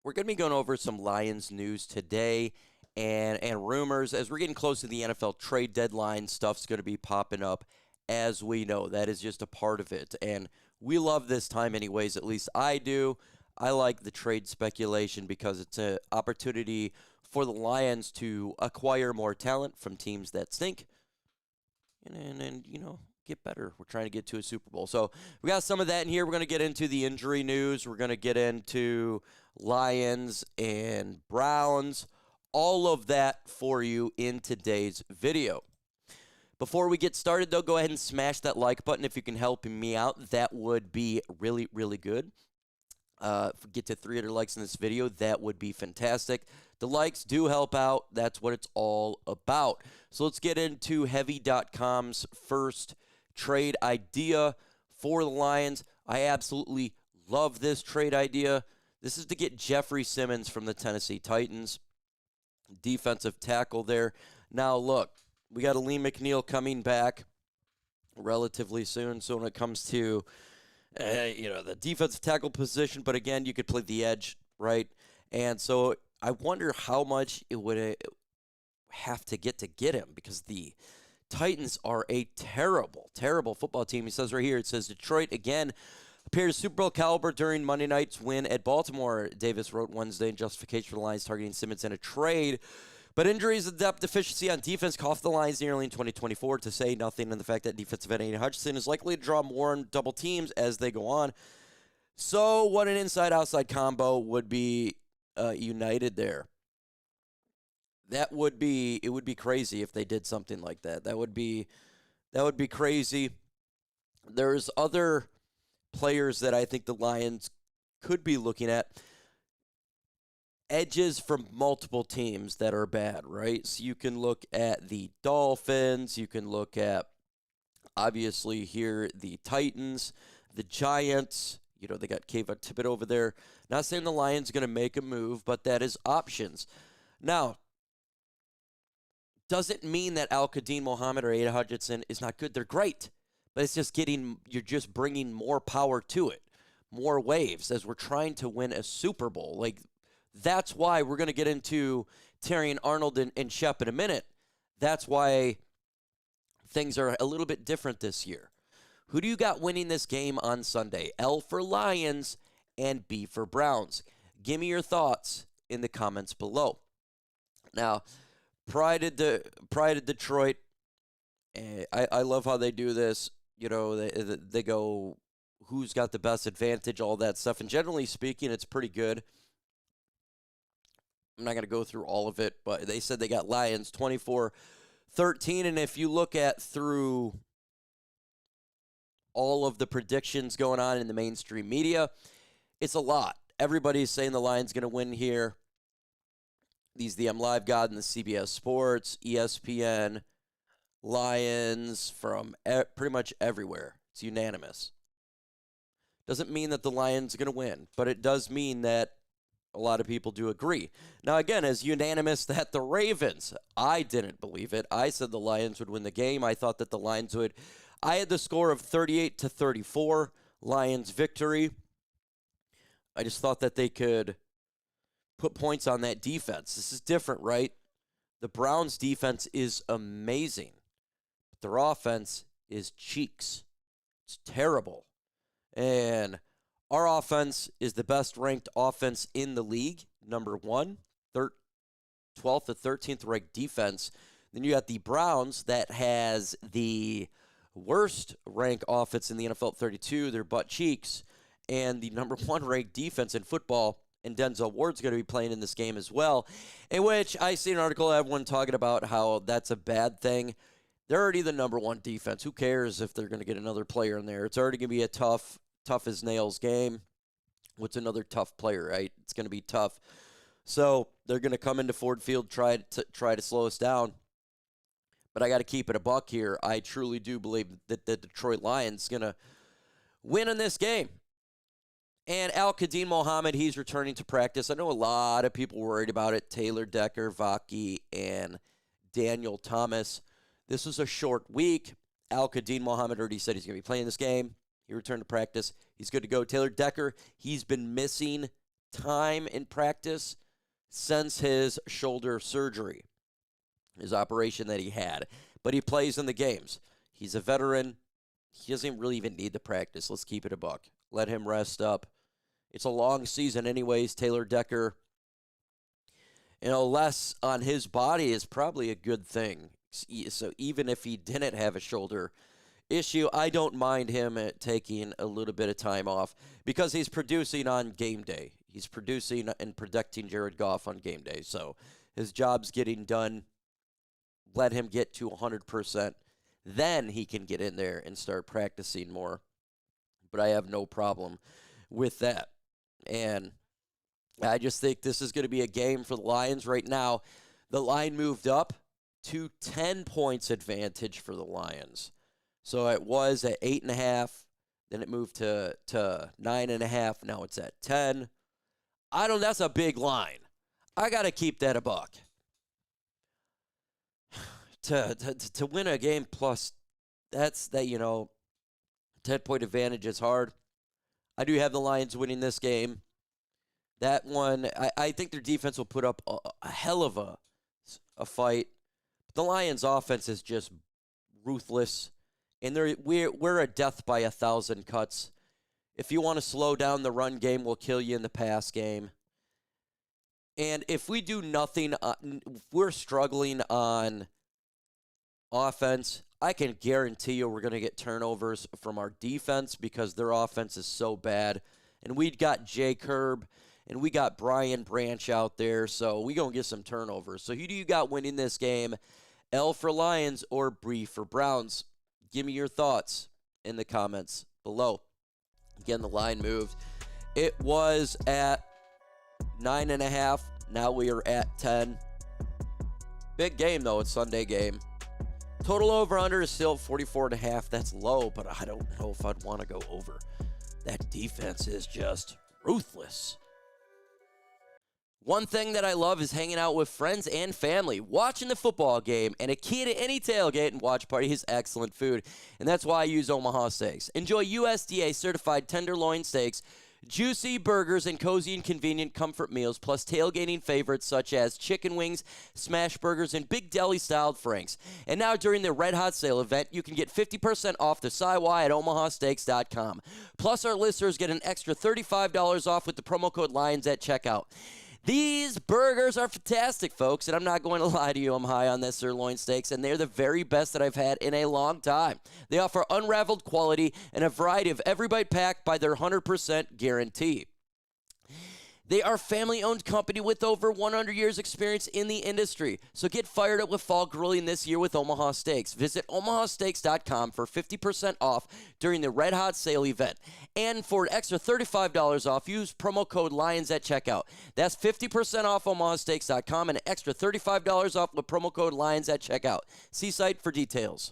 We're going to be going over some Lions news today and rumors. As we're getting close to the NFL trade deadline, stuff's going to be popping up, as we know. That is just a part of it. And we love this time anyways, at least I do. I like the trade speculation because it's an opportunity for the Lions to acquire more talent from teams that stink and get better. We're trying to get to a Super Bowl. So we got some of that in here. We're going to get into the injury news. We're going to get into Lions and Browns, all of that for you in today's video. Before we get started, though, go ahead and smash that like button if you can help me out. That would be really, really good. If we get to 300 likes in this video, that would be fantastic. The likes do help out. That's what it's all about. So let's get into Heavy.com's first trade idea for the Lions. I absolutely love this trade idea. This is to get Jeffrey Simmons from the Tennessee Titans, defensive tackle there. Now, look, we got Lee McNeil coming back relatively soon. So when it comes to the defensive tackle position, but again, you could play the edge, right? And so I wonder how much it would have to get him, because the Titans are a terrible, terrible football team. He says right here, it says Detroit again appears Super Bowl caliber during Monday night's win at Baltimore. Davis wrote Wednesday in justification for the Lions targeting Simmons in a trade. But injuries and depth deficiency on defense cost the Lions nearly in 2024, to say nothing of the fact that defensive end Aiden Hutchinson is likely to draw more on double teams as they go on. So what an inside-outside combo would be united there. It would be crazy if they did something like that. That would be crazy. There's other players that I think the Lions could be looking at. Edges from multiple teams that are bad, right? So you can look at the Dolphins. You can look at, obviously, here, the Titans, the Giants. They got Kayvon Thibodeaux over there. Not saying the Lions are going to make a move, but that is options. Now, doesn't mean that Al-Quadin Muhammad or Aiden Hutchinson is not good. They're great. But it's just you're just bringing more power to it, more waves, as we're trying to win a Super Bowl. That's why we're going to get into Terrion Arnold and Shep in a minute. That's why things are a little bit different this year. Who do you got winning this game on Sunday? L for Lions and B for Browns. Give me your thoughts in the comments below. Now, Pride of Detroit, I love how they do this. They go, who's got the best advantage, all that stuff. And generally speaking, it's pretty good. I'm not going to go through all of it, but they said they got Lions 24-13. And if you look at through all of the predictions going on in the mainstream media, it's a lot. Everybody's saying the Lions going to win here. These the Live God and the CBS Sports, ESPN, Lions from pretty much everywhere. It's unanimous. Doesn't mean that the Lions are going to win, but it does mean that a lot of people do agree. Now, again, as unanimous that the Ravens, I didn't believe it. I said the Lions would win the game. I thought that the Lions would. I had the score of 38-34, Lions victory. I just thought that they could put points on that defense. This is different, right? The Browns' defense is amazing. But their offense is cheeks. It's terrible. And our offense is the best-ranked offense in the league, number one, 12th to 13th ranked defense. Then you got the Browns that has the worst ranked offense in the NFL at 32, their butt cheeks, and the number one ranked defense in football. And Denzel Ward's going to be playing in this game as well, in which I see an article, everyone talking about how that's a bad thing. They're already the number one defense. Who cares if they're going to get another player in there? It's already going to be a tough as nails game. What's another tough player, right? It's going to be tough. So they're going to come into Ford Field, try to slow us down. But I got to keep it a buck here. I truly do believe that the Detroit Lions going to win in this game. And Al-Quadin Muhammad, he's returning to practice. I know a lot of people worried about it. Taylor Decker, Vaki, and Daniel Thomas. This was a short week. Al-Quadin Muhammad already said he's going to be playing this game. He returned to practice. He's good to go. Taylor Decker, he's been missing time in practice since his shoulder surgery, his operation that he had. But he plays in the games. He's a veteran. He doesn't really even need the practice. Let's keep it a buck. Let him rest up. It's a long season anyways. Taylor Decker, less on his body is probably a good thing. So even if he didn't have a shoulder issue, I don't mind him taking a little bit of time off because he's producing on game day. He's producing and protecting Jared Goff on game day. So his job's getting done. Let him get to 100%. Then he can get in there and start practicing more. But I have no problem with that. And I just think this is going to be a game for the Lions right now. The line moved up to 10 points advantage for the Lions. So it was at 8.5. Then it moved to 9.5. Now it's at 10. That's a big line. I got to keep that a buck. To win a game plus, 10-point advantage is hard. I do have the Lions winning this game. That one, I think their defense will put up a hell of a fight. The Lions' offense is just ruthless, and we're a death by 1,000 cuts. If you want to slow down the run game, we'll kill you in the pass game. And if we do nothing, if we're struggling on offense, I can guarantee you we're going to get turnovers from our defense because their offense is so bad. And we've got Jay Curb and we got Brian Branch out there, so we're going to get some turnovers. So who do you got winning this game? L for Lions or Bree for Browns? Give me your thoughts in the comments below. Again, the line moved. It was at 9.5. Now we are at 10. Big game, though. It's Sunday game. Total over-under is still 44.5. That's low, but I don't know if I'd want to go over. That defense is just ruthless. One thing that I love is hanging out with friends and family, watching the football game, and a key to any tailgate and watch party is excellent food. And that's why I use Omaha Steaks. Enjoy USDA-certified tenderloin steaks, juicy burgers, and cozy and convenient comfort meals, plus tailgating favorites such as chicken wings, smash burgers, and big deli-styled franks. And now during the Red Hot Sale event, you can get 50% off the Siwa at omahasteaks.com. Plus, our listeners get an extra $35 off with the promo code LIONS at checkout. These burgers are fantastic, folks, and I'm not going to lie to you. I'm high on this sirloin steaks, and they're the very best that I've had in a long time. They offer unrivaled quality and a variety of every bite packed by their 100% guarantee. They are a family-owned company with over 100 years experience in the industry. So get fired up with fall grilling this year with Omaha Steaks. Visit omahasteaks.com for 50% off during the Red Hot Sale event. And for an extra $35 off, use promo code LIONS at checkout. That's 50% off omahasteaks.com and an extra $35 off with promo code LIONS at checkout. See site for details.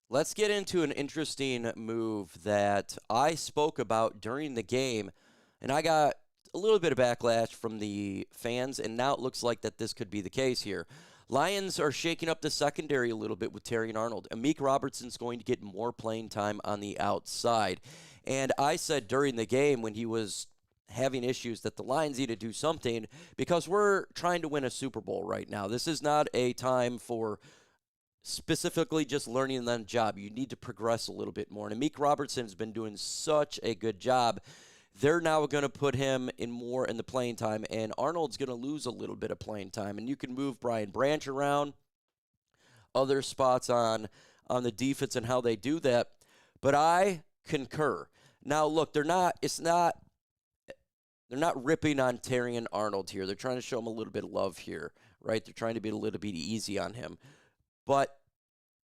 Let's get into an interesting move that I spoke about during the game, and I got a little bit of backlash from the fans, and now it looks like that this could be the case here. Lions are shaking up the secondary a little bit with Terry and Arnold. Amik Robertson's going to get more playing time on the outside. And I said during the game when he was having issues that the Lions need to do something because we're trying to win a Super Bowl right now. This is not a time for specifically just learning the job. You need to progress a little bit more. And Amik Robertson's been doing such a good job. They're now going to put him in more in the playing time, and Arnold's going to lose a little bit of playing time. And you can move Brian Branch around, other spots on the defense and how they do that. But I concur. Now, look, they're not ripping on Terry and Arnold here. They're trying to show him a little bit of love here, right? They're trying to be a little bit easy on him. But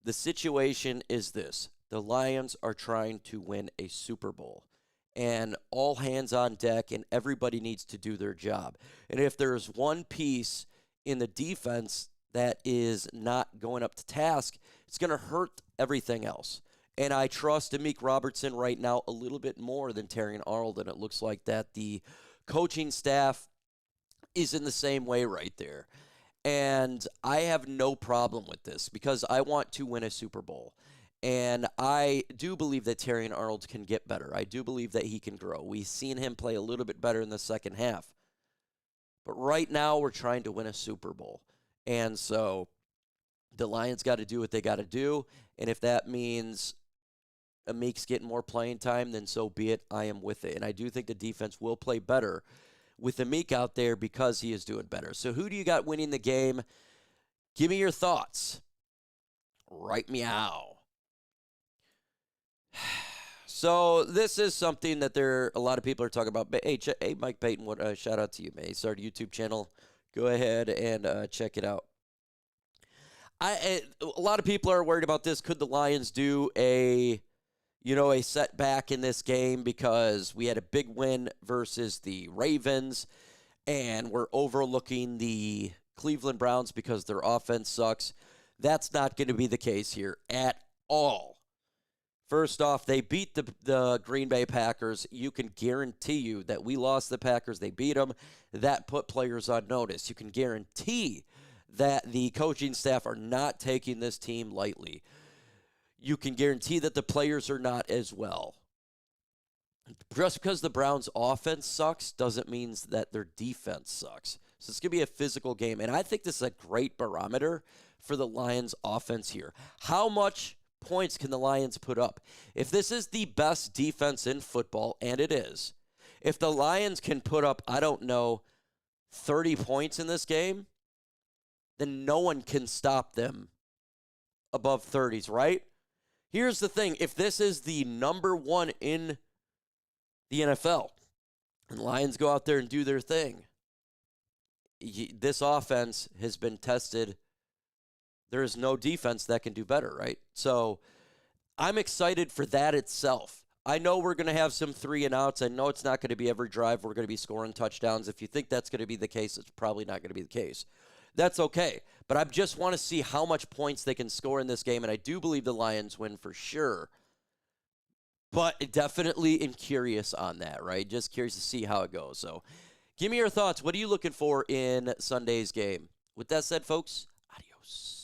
the situation is this. The Lions are trying to win a Super Bowl. And all hands on deck, and everybody needs to do their job. And if there's one piece in the defense that is not going up to task, it's going to hurt everything else. And I trust Amik Robertson right now a little bit more than Terry and Arnold, and it looks like that the coaching staff is in the same way right there. And I have no problem with this because I want to win a Super Bowl. And I do believe that Terrion Arnold can get better. I do believe that he can grow. We've seen him play a little bit better in the second half. But right now, we're trying to win a Super Bowl. And so the Lions got to do what they got to do. And if that means Amik's getting more playing time, then so be it. I am with it. And I do think the defense will play better with Amik out there because he is doing better. So who do you got winning the game? Give me your thoughts. Right meow. So this is something that a lot of people are talking about. Hey, Mike Payton, shout out to you, man. He started a YouTube channel. Go ahead and check it out. A lot of people are worried about this. Could the Lions do a setback in this game because we had a big win versus the Ravens, and we're overlooking the Cleveland Browns because their offense sucks? That's not going to be the case here at all. First off, they beat the Green Bay Packers. You can guarantee you that we lost the Packers. They beat them. That put players on notice. You can guarantee that the coaching staff are not taking this team lightly. You can guarantee that the players are not as well. Just because the Browns' offense sucks doesn't mean that their defense sucks. So it's going to be a physical game. And I think this is a great barometer for the Lions' offense here. How much points can the Lions put up? If this is the best defense in football, and it is, if the Lions can put up, 30 points in this game, then no one can stop them above 30s, right? Here's the thing. If this is the number one in the NFL, and Lions go out there and do their thing, this offense has been tested. There is no defense that can do better, right? So I'm excited for that itself. I know we're going to have some 3-and-outs. I know it's not going to be every drive we're going to be scoring touchdowns. If you think that's going to be the case, it's probably not going to be the case. That's okay. But I just want to see how much points they can score in this game, and I do believe the Lions win for sure. But definitely am curious on that, right? Just curious to see how it goes. So give me your thoughts. What are you looking for in Sunday's game? With that said, folks, adios.